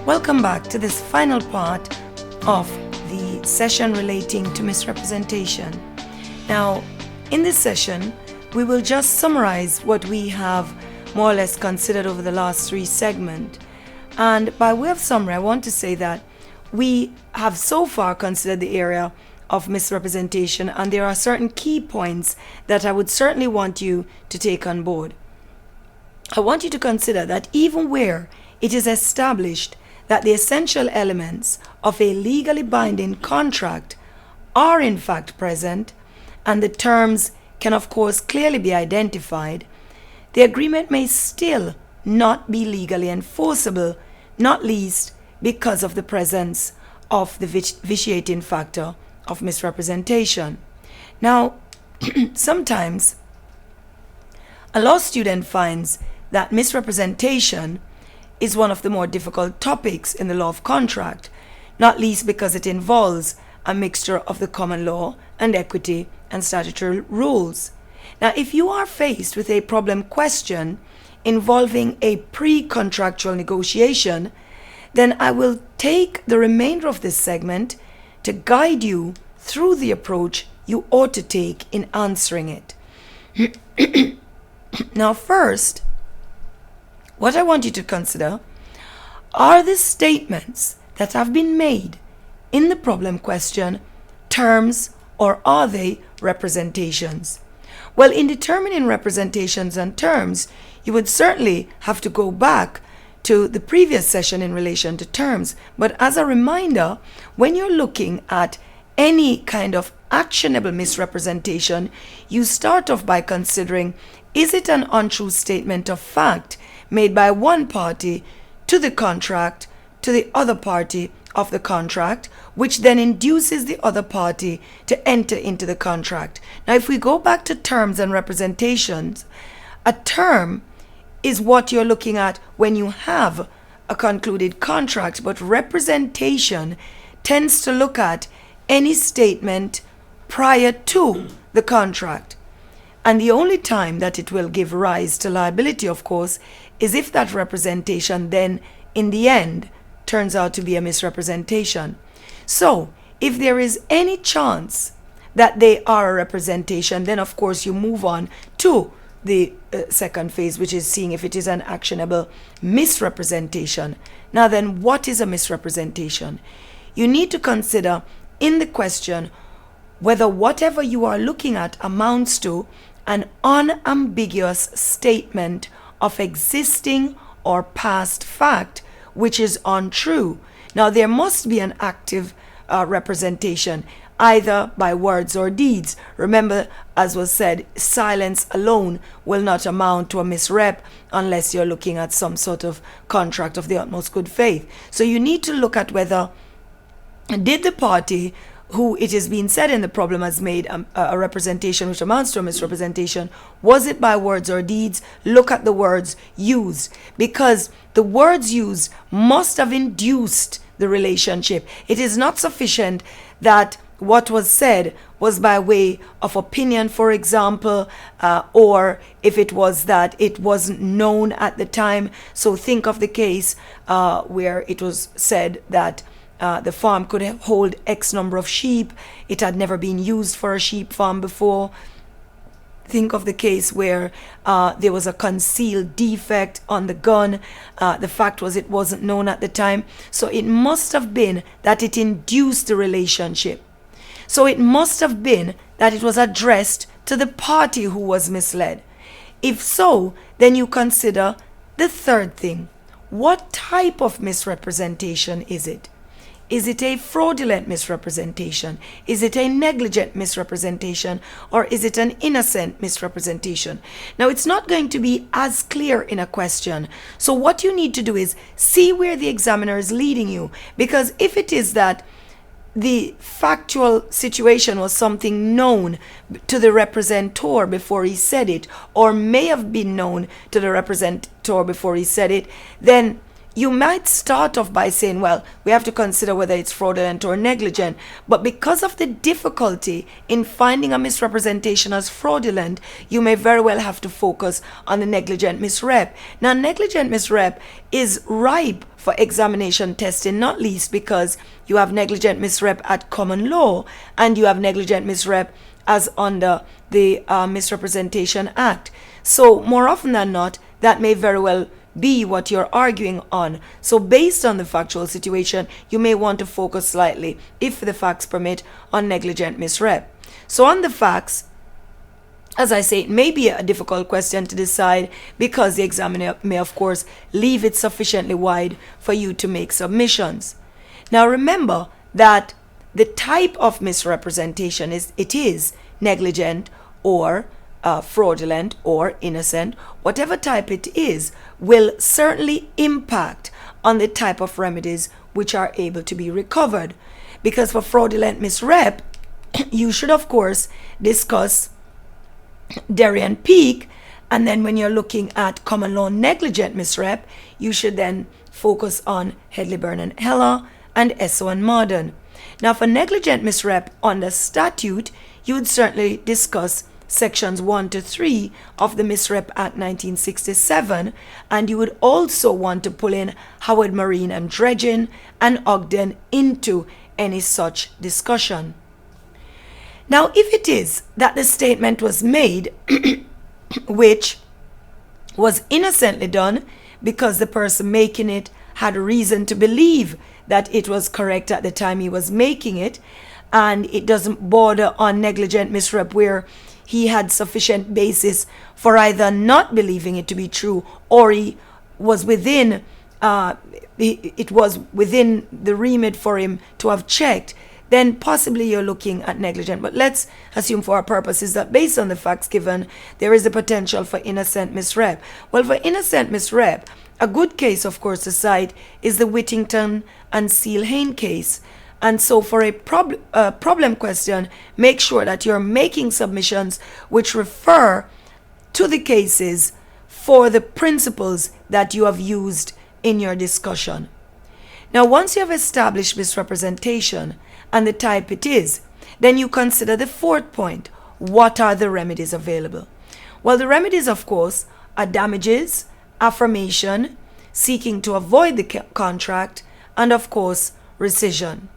Welcome back to this final part of the session relating to misrepresentation. Now, in this session, we will just summarize what we have more or less considered over the last three segments. And by way of summary, I want to say that we have so far considered the area of misrepresentation, and there are certain key points that I would certainly want you to take on board. I want you to consider that even where it is established that the essential elements of a legally binding contract are in fact present, and the terms can of course clearly be identified, the agreement may still not be legally enforceable, not least because of the presence of the vitiating factor of misrepresentation. Now, sometimes a law student finds that misrepresentation is one of the more difficult topics in the law of contract, not least because it involves a mixture of the common law and equity and statutory rules. Now, if you are faced with a problem question involving a pre-contractual negotiation, then I will take the remainder of this segment to guide you through the approach you ought to take in answering it. Now, first, what I want you to consider are the statements that have been made in the problem question terms, or are they representations? Well, in determining representations and terms, you would certainly have to go back to the previous session in relation to terms. But as a reminder, when you're looking at any kind of actionable misrepresentation, you start off by considering, is it an untrue statement of fact made by one party to the contract to the other party of the contract, which then induces the other party to enter into the contract. Now, if we go back to terms and representations, a term is what you're looking at when you have a concluded contract, but representation tends to look at any statement prior to the contract. And the only time that it will give rise to liability, of course, is if that representation then, in the end, turns out to be a misrepresentation. So, if there is any chance that they are a representation, then of course you move on to the second phase, which is seeing if it is an actionable misrepresentation. Now then, what is a misrepresentation? You need to consider in the question whether whatever you are looking at amounts to an unambiguous statement of existing or past fact which is untrue. Now, there must be an active representation, either by words or deeds. Remember, as was said, silence alone will not amount to a misrep unless you're looking at some sort of contract of the utmost good faith. So you need to look at whether did the party who it is being said in the problem has made a representation which amounts to a misrepresentation, was it by words or deeds? Look at the words used, because the words used must have induced the relationship. It is not sufficient that what was said was by way of opinion, for example, or if it was that it wasn't known at the time. So think of the case where it was said that the farm could hold X number of sheep. It had never been used for a sheep farm before. Think of the case where there was a concealed defect on the gun. The fact was it wasn't known at the time. So it must have been that it induced the relationship. So it must have been that it was addressed to the party who was misled. If so, then you consider the third thing. What type of misrepresentation is it? Is it a fraudulent misrepresentation? Is it a negligent misrepresentation? Or is it an innocent misrepresentation? Now, it's not going to be as clear in a question. So what you need to do is see where the examiner is leading you. Because if it is that the factual situation was something known to the representor before he said it, or may have been known to the representor before he said it, then you might start off by saying, well, we have to consider whether it's fraudulent or negligent. But because of the difficulty in finding a misrepresentation as fraudulent, you may very well have to focus on the negligent misrep. Now, negligent misrep is ripe for examination testing, not least because you have negligent misrep at common law and you have negligent misrep as under the Misrepresentation Act. So more often than not, that may very well be what you're arguing on. So based on the factual situation, you may want to focus slightly, if the facts permit, on negligent misrep. So on the facts, as I say, it may be a difficult question to decide because the examiner may, of course, leave it sufficiently wide for you to make submissions. Now remember that the type of misrepresentation is negligent or fraudulent or innocent, whatever type it is, will certainly impact on the type of remedies which are able to be recovered. Because for fraudulent misrep, you should, of course, discuss Darien Peak, and then when you're looking at common law negligent misrep, you should then focus on Headley, Byrne and Heller and Esso and Marden. Now, for negligent misrep under statute, you would certainly discuss sections 1 to 3 of the Misrep Act 1967, and you would also want to pull in Howard Marine and Dredging and Ogden into any such discussion. Now, if it is that the statement was made which was innocently done because the person making it had reason to believe that it was correct at the time he was making it, and it doesn't border on negligent misrep where he had sufficient basis for either not believing it to be true or he was within it was within the remit for him to have checked, then possibly you're looking at negligent. But let's assume for our purposes that based on the facts given, there is a potential for innocent misrep. Well, for innocent misrep, a good case, of course, to cite is the Whittington and Seal-Hain case. And so for a problem question, make sure that you're making submissions which refer to the cases for the principles that you have used in your discussion. Now, once you have established misrepresentation and the type it is, then you consider the fourth point. What are the remedies available? Well, the remedies, of course, are damages, affirmation, seeking to avoid the contract, and, of course, rescission.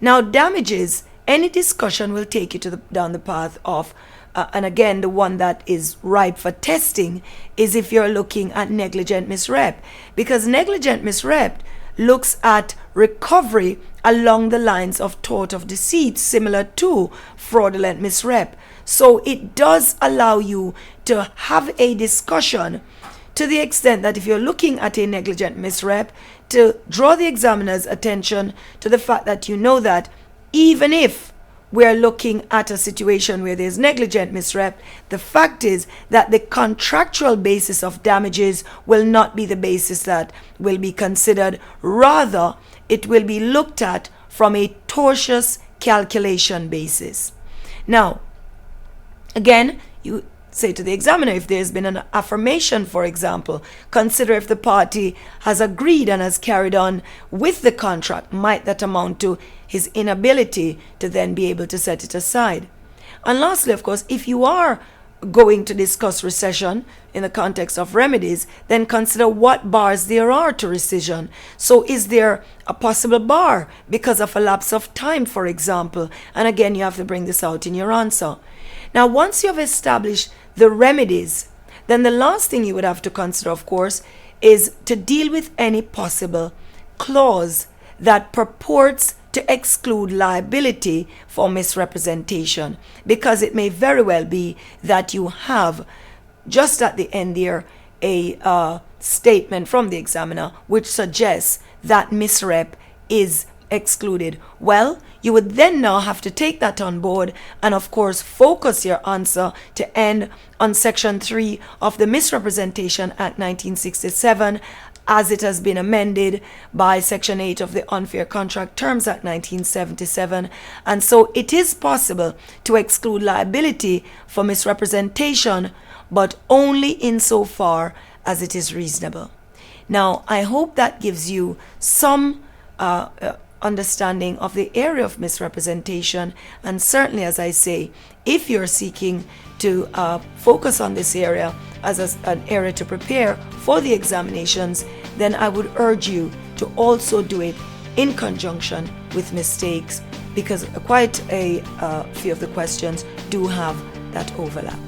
Now, damages, any discussion will take you down the path of, and again, the one that is ripe for testing is if you're looking at negligent misrep, because negligent misrep looks at recovery along the lines of tort of deceit, similar to fraudulent misrep. So it does allow you to have a discussion to the extent that if you're looking at a negligent misrep, to draw the examiner's attention to the fact that you know that even if we're looking at a situation where there's negligent misrep, the fact is that the contractual basis of damages will not be the basis that will be considered. Rather, it will be looked at from a tortious calculation basis. Now, again, you say to the examiner, if there's been an affirmation, for example, consider if the party has agreed and has carried on with the contract. Might that amount to his inability to then be able to set it aside? And lastly, of course, if you are going to discuss rescission in the context of remedies, then consider what bars there are to rescission. So is there a possible bar because of a lapse of time, for example? And again, you have to bring this out in your answer. Now, once you have established the remedies, then the last thing you would have to consider, of course, is to deal with any possible clause that purports to exclude liability for misrepresentation, because it may very well be that you have just at the end there a statement from the examiner which suggests that misrep is excluded. Well, you would then now have to take that on board and, of course, focus your answer to end on Section 3 of the Misrepresentation Act 1967 as it has been amended by Section 8 of the Unfair Contract Terms Act 1977. And so it is possible to exclude liability for misrepresentation, but only insofar as it is reasonable. Now, I hope that gives you some understanding of the area of misrepresentation, and certainly, as I say, if you're seeking to focus on this area as an area to prepare for the examinations, then I would urge you to also do it in conjunction with mistakes, because quite a few of the questions do have that overlap.